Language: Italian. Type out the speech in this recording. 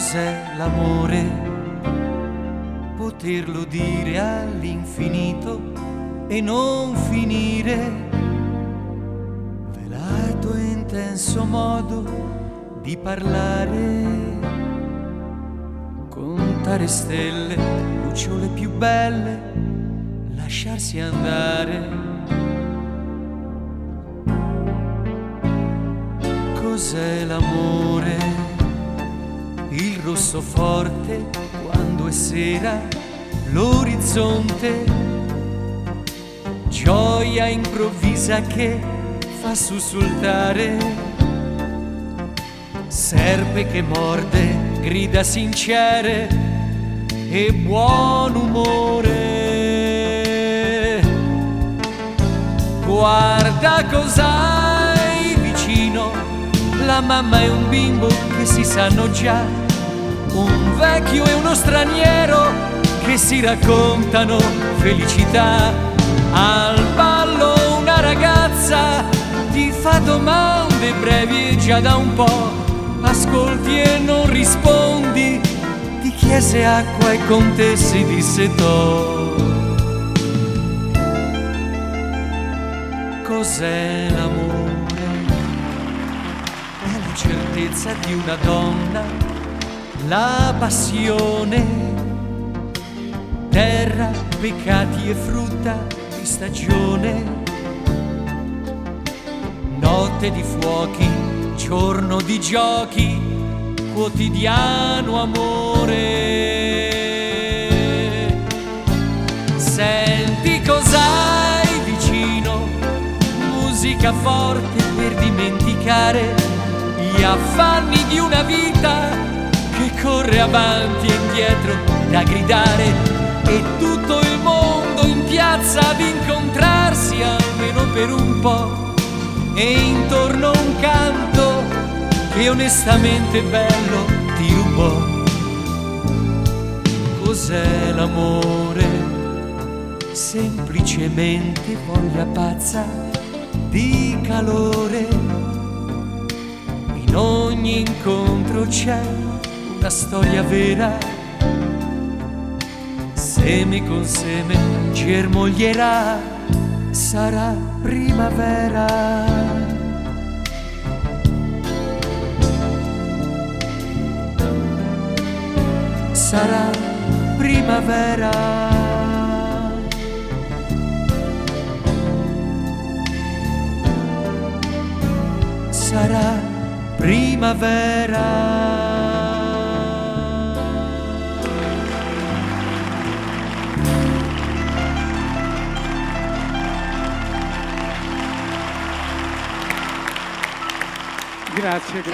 Cos'è l'amore? Poterlo dire all'infinito e non finire, velato e intenso modo di parlare, contare stelle, lucciole più belle, lasciarsi andare. Cos'è l'amore? Il rosso forte quando è sera, l'orizzonte, gioia improvvisa che fa sussultare, serpe che morde, grida sincere e buon umore. Guarda cos'hai vicino, la mamma e un bimbo che si sanno già, un vecchio e uno straniero che si raccontano felicità. Al ballo una ragazza ti fa domande brevi e già da un po' ascolti e non rispondi. Ti chiese acqua e con te si disse to. Cos'è l'amore? È la certezza di una donna, la passione, terra, peccati e frutta di stagione, notte di fuochi, giorno di giochi, quotidiano amore. Senti cos'hai vicino, musica forte per dimenticare gli affanni di una vita che corre avanti e indietro da gridare, e tutto il mondo in piazza ad incontrarsi almeno per un po', e intorno un canto che onestamente bello ti rubò. Cos'è l'amore? Semplicemente voglia pazza di calore, in ogni incontro c'è una storia vera, seme con seme germoglierà, sarà primavera. Sarà primavera. Sarà primavera. Grazie, grazie.